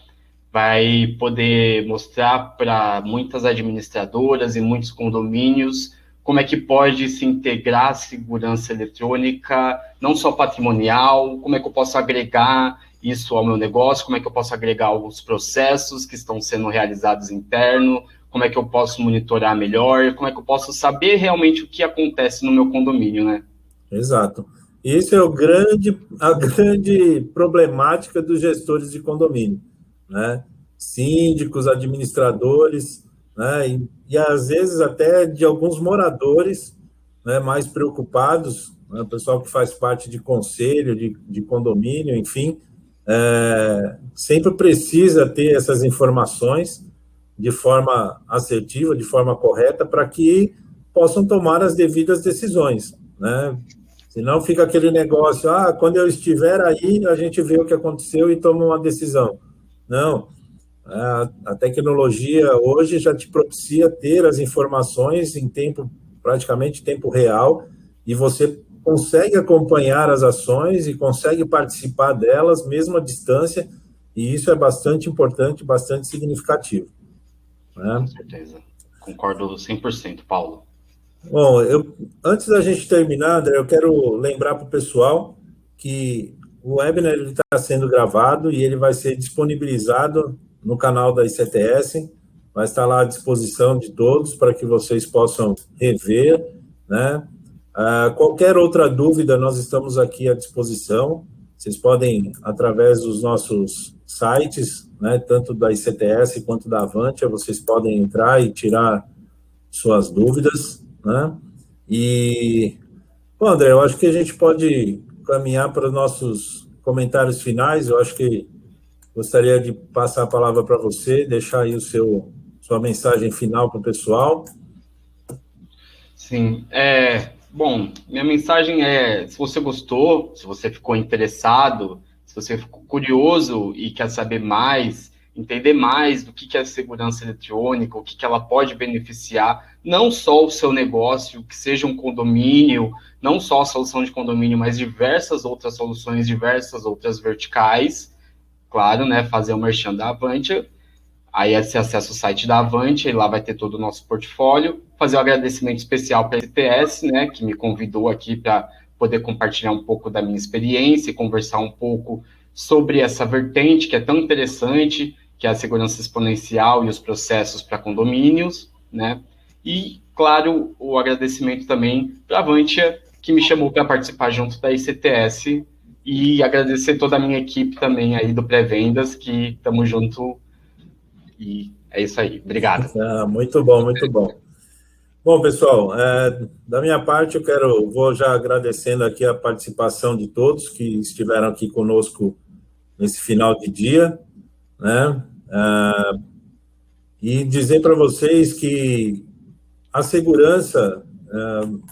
B: Vai poder mostrar para muitas administradoras e muitos condomínios como é que pode se integrar a segurança eletrônica, não só patrimonial, como é que eu posso agregar isso ao meu negócio, como é que eu posso agregar alguns processos que estão sendo realizados interno, como é que eu posso monitorar melhor, como é que eu posso saber realmente o que acontece no meu condomínio, né?
A: Exato. Isso é a grande problemática dos gestores de condomínio, né? Síndicos, administradores, né? E às vezes até de alguns moradores, né, mais preocupados, né? O pessoal que faz parte de conselho, de condomínio, enfim, sempre precisa ter essas informações de forma assertiva, de forma correta, para que possam tomar as devidas decisões, né? Senão fica aquele negócio, quando eu estiver aí, a gente vê o que aconteceu e toma uma decisão. Não, a tecnologia hoje já te propicia ter as informações em praticamente tempo real, e você consegue acompanhar as ações e consegue participar delas, mesmo à distância, e isso é bastante importante, bastante significativo, né?
B: Com certeza. Concordo 100%, Paulo.
A: Bom, antes da gente terminar, André, eu quero lembrar para o pessoal que o webinar está sendo gravado e ele vai ser disponibilizado no canal da ICTS, vai estar lá à disposição de todos para que vocês possam rever, né? Qualquer outra dúvida, nós estamos aqui à disposição. Vocês podem, através dos nossos sites, né, tanto da ICTS quanto da Avantia, vocês podem entrar e tirar suas dúvidas, né? E, bom, André, eu acho que a gente pode caminhar para os nossos comentários finais. Eu acho que gostaria de passar a palavra para você, deixar aí sua mensagem final para o pessoal.
B: Sim, bom, minha mensagem é, se você gostou, se você ficou interessado, se você ficou curioso e quer saber mais, entender mais do que é segurança eletrônica, o que ela pode beneficiar, não só o seu negócio, que seja um condomínio, não só a solução de condomínio, mas diversas outras soluções, diversas outras verticais, claro, né, fazer o merchan da Avantia. Aí você acessa o site da Avantia e lá vai ter todo o nosso portfólio. Fazer um agradecimento especial para a STS, né, que me convidou aqui para poder compartilhar um pouco da minha experiência e conversar um pouco sobre essa vertente que é tão interessante, que é a segurança exponencial e os processos para condomínios, né? E, claro, o agradecimento também para a Avantia, que me chamou para participar junto da ICTS, e agradecer toda a minha equipe também aí do Pré-Vendas, que estamos junto. E é isso aí. Obrigado.
A: Muito bom, muito bom. Bom, pessoal, da minha parte, vou já agradecendo aqui a participação de todos que estiveram aqui conosco nesse final de dia, né? E dizer para vocês que a segurança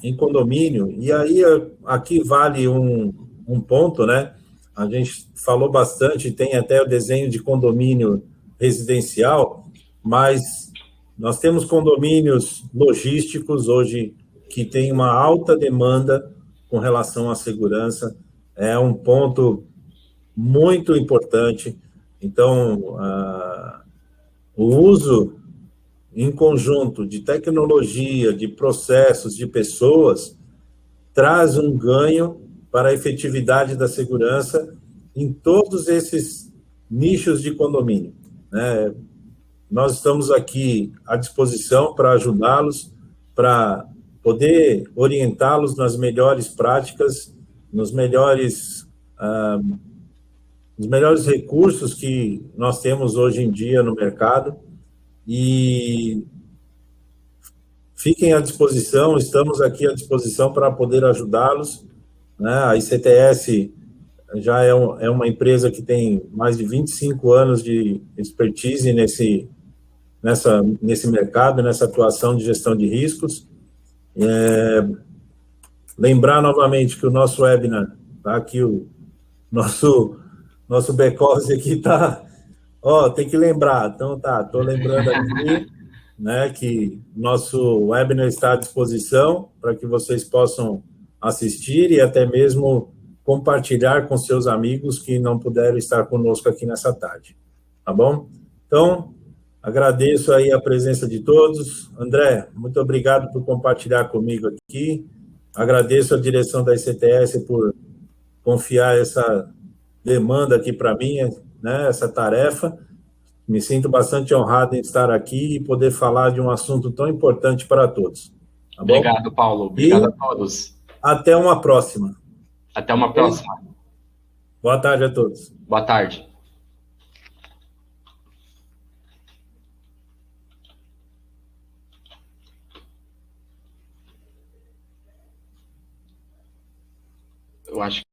A: em condomínio, e aí aqui vale um ponto, né? A gente falou bastante, tem até o desenho de condomínio residencial, mas nós temos condomínios logísticos hoje que tem uma alta demanda com relação à segurança, é um ponto muito importante. Então, o uso em conjunto de tecnologia, de processos, de pessoas, traz um ganho para a efetividade da segurança em todos esses nichos de condomínio, né? Nós estamos aqui à disposição para ajudá-los, para poder orientá-los nas melhores práticas, nos melhores recursos que nós temos hoje em dia no mercado, e fiquem à disposição, estamos aqui à disposição para poder ajudá-los, né? A ICTS já é uma empresa que tem mais de 25 anos de expertise nesse mercado, nessa atuação de gestão de riscos. Lembrar novamente que o nosso webinar, tá aqui o nosso back-office aqui está, tem que lembrar, então estou lembrando aqui, né, que nosso webinar está à disposição para que vocês possam assistir e até mesmo compartilhar com seus amigos que não puderam estar conosco aqui nessa tarde, tá bom? Então, agradeço aí a presença de todos. André, muito obrigado por compartilhar comigo aqui. Agradeço a direção da ICTS por confiar essa demanda aqui para mim, né, essa tarefa. Me sinto bastante honrado em estar aqui e poder falar de um assunto tão importante para todos. Tá bom?
B: Obrigado, Paulo. Obrigado a todos.
A: Até uma próxima.
B: Até uma próxima.
A: Boa tarde a todos.
B: Boa tarde. Eu acho